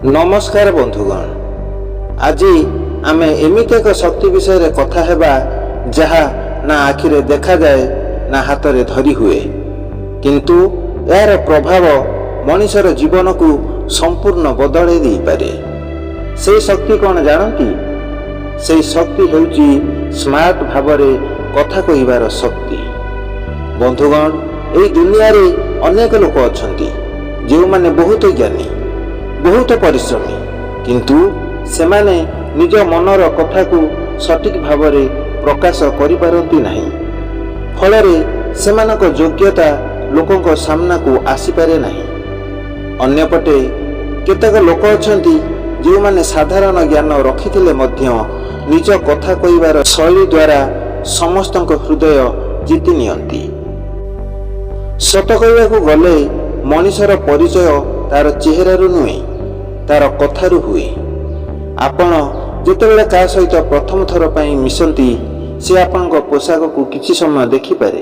नमस्कार बंधुगण, आज आम एमती एक शक्ति विषय कथा हेबा जहा ना आखिरे देखा जाए ना हाथ में धरी हुए, किंतु यार प्रभाव मनुष्यर जीवन को संपूर्ण बदल दे पारे। से शक्ति कौन जानती? से शक्ति हेउची स्मार्ट भाव कथा कहिबार शक्ति। बंधुगण, एई दुनिया रे अनेक लोक अछंती जो माने बहुत ज्ञानी, बहुत परिश्रमी, किंतु सेमाने निज मनर कथा को सठिक भाव प्रकाश करिपारंती नाही। फलरे सेमानक योग्यता लोकंक सामना को आसीपारे नाही। अन्यपटे केतेक लोक अछंती जो माने साधारण ज्ञान रखिथिले मध्य निज कथा कहिबार शैली द्वारा समस्तक हृदय जीति नियंती। सत कहवाकू गले मनुष्यर परिचय तार चेहरारू नुहे, तार कथारू हुए। आपण जेतेबेले का सहित प्रथम थर पई मिसंती से आपनक पोशाक को किछि समय देखिपारे,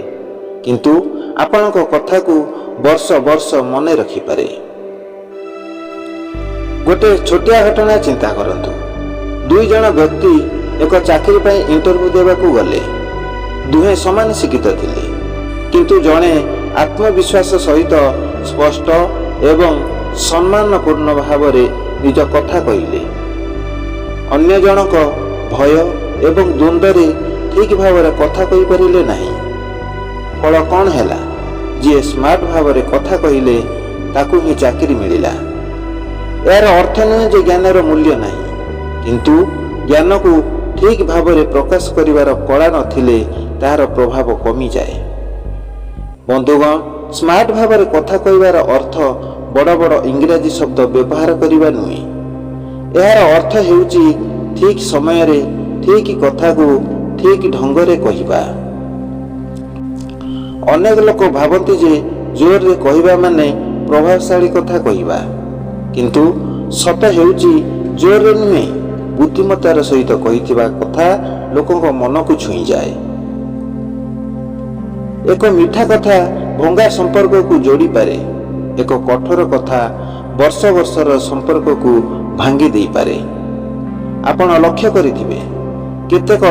किंतु आपनक कथा को वर्ष वर्ष मने रखिपारे। गोटे छोटिया घटना चिंता करंतु। दुई जन व्यक्ति एक चाकरी पई इंटरव्यू देबाकू गले। दुहे समान शिक्षित थिले, किंतु जणे आत्मविश्वास सहित स्पष्ट एवं सम्मानपूर्ण भाव निज कथा कहले। अन्य जनक भय एवं द्वंद्व ठीक भाव कथा कहि परिले नहीं। फल कौन हैला? जी स्मार्ट भाव कथा कहले ताकू ही चाकरी मिलिला। यार अर्थ नुहे जे ज्ञानर मूल्य नहीं, किंतु ज्ञान को ठीक भाव प्रकाश करिवार कला नथिले तार प्रभाव कमी जाए। बंधुगण, स्मार्ट भाव कथा कहिबार अर्थ बड़ बड़ इंग्राजी शब्द व्यवहार करिबा नुहे। यार अर्थ हेउची ठीक समय रे ठीक कथा को ठीक ढंग रे कहिबा। अनेक लोक भाबती जे जोर रे कहिबा माने प्रभावशाली कथा कहिबा, किंतु सत हेउची जोर रे नुहे, बुद्धिमत्तार सहित कहिथिबा कथा लोकक मन को छुई जाए। एक मीठा कथा भंगा संपर्क को जोड़ी पारे। एक कठोर कथा वर्ष वर्षर संपर्क को भांगी दे पारे। आपण लक्ष्य करिथिबे केतेक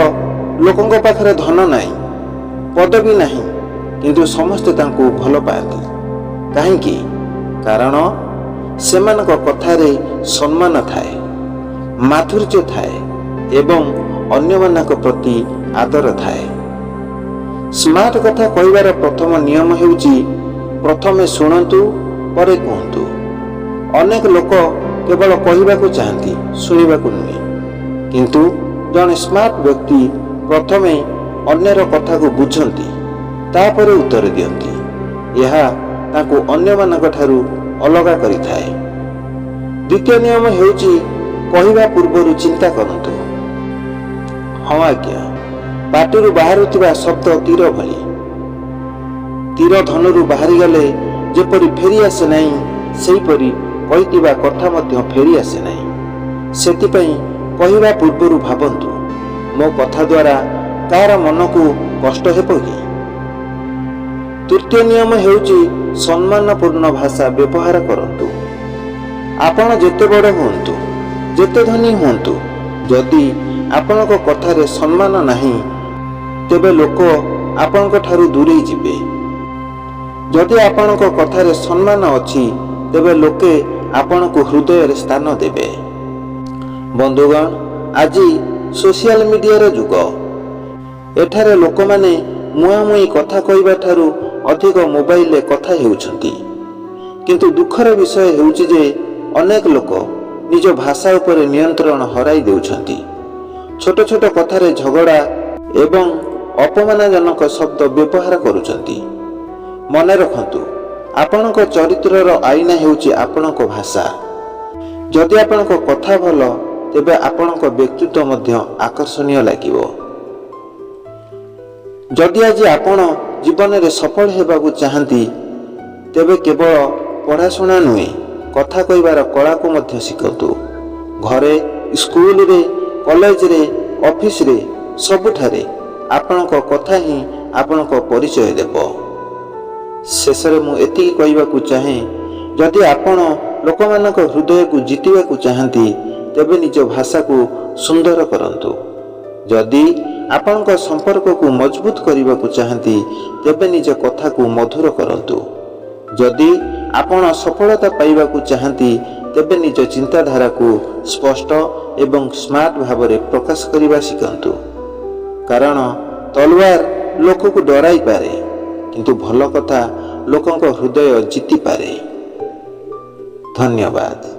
लोकंक पाखरे धन नाही, पदवी नाही, किंतु समस्त तांको भल पाती। काहेकि? कारण सेमानक कथारे सम्मान थाए, माधुर्य थाए एवं अन्यमानक प्रति आदर थाए। स्मार्ट कथा कहिबार प्रथम नियम हेउची प्रथमे शुणंतु परे कहतु। अनेक लोक केवल कहवाकू चाहती, शुणवाकू नुहे, किंतु जड़े स्मार्ट व्यक्ति प्रथमे अन्यर कथा को बुझंती, तापर उत्तर दियंती। यह ताको अन्य मानक ठारू अलगा करिथाए। द्वितीय नियम हेउची कहवा पूर्वरु चिंता करंतु। हाँ आज्ञा, पाटिरु बाहरुथिबा शब्द तीर भली। तीर धनुरु बाहरी गले जेपरि फेरी आसे नहीं, सेहीपरि कहिथिबा कथा मध्य फेरी आसे नहीं। सेतिपई कहिबा पूर्वरु भाबंतु, मो कथा द्वारा कार मन को कष्ट हेबो कि? तृतीय नियम हेउची सम्मानपूर्ण भाषा व्यवहार करंतु। आपण जेते बड़ हुंतु, जेते धनी हुंतु, जदि आपनक कथारे सम्मान नाही, तेबे लोक आपनक ठारू दूरेई जिबे। जदि आपनक कथारे सम्मान अछि, तेबे लोके आपनक हृदय स्थान देबे। बंधुगण, आज सोशल मीडिया रो जुग। एठारे लोक माने मुहामुही कथा कहिबा ठारू अधिक मोबाइल रे कथा हेउछंती, किंतु दुखर विषय हेउछि जे अनेक लोक निज भाषा उपर नियंत्रण हराई देउछंती। छोट छोट कथारे झगड़ा एवं अपमानजनक शब्द व्यवहार करुछंती। मन रखंतु, आपणक चरित्रर आईना हेउछि आपणक भाषा। जदि आपणक कथा भल, तेबे आपणक व्यक्तित्व मध्य आकर्षणीय लागिवो। जदि आज आपण जीवन में सफल हेबाकू चाहती, तेबे केवल पढ़ाशुना नुहे, कथा कहिबार कला को मध्य शिखतु। घरे, स्कूल रे, कॉलेज रे, ऑफिस रे, सबुठारे आपणक कथा ही आपणक परिचय देव। शेषरे मु एतिकी कहिबाकू चाहे, ଯଦି ଆପଣ ଲୋକମାନଙ୍କ ହୃଦୟକୁ ଜିତିବାକୁ ଚାହାନ୍ତି, ତେବେ ନିଜ ଭାଷାକୁ ସୁନ୍ଦର କରନ୍ତୁ। ଯଦି ଆପଣଙ୍କ ସମ୍ପର୍କକୁ ମଜବୁତ କରିବାକୁ ଚାହାନ୍ତି, ତେବେ ନିଜ କଥାକୁ ମଧୁର କରନ୍ତୁ। ଯଦି ଆପଣ ସଫଳତା ପାଇବାକୁ ଚାହାନ୍ତି, ତେବେ ନିଜ ଚିନ୍ତାଧାରାକୁ ସ୍ପଷ୍ଟ ଏବଂ ସ୍ମାର୍ଟ ଭାବରେ ପ୍ରକାଶ କରିବା ଶିଖନ୍ତୁ। କାରଣ ତଲୱାର ଲୋକକୁ ଡରାଇପାରେ, କିନ୍ତୁ ଭଲ କଥା ଲୋକଙ୍କ ହୃଦୟ ଜିତିପାରେ। ଧନ୍ୟବାଦ।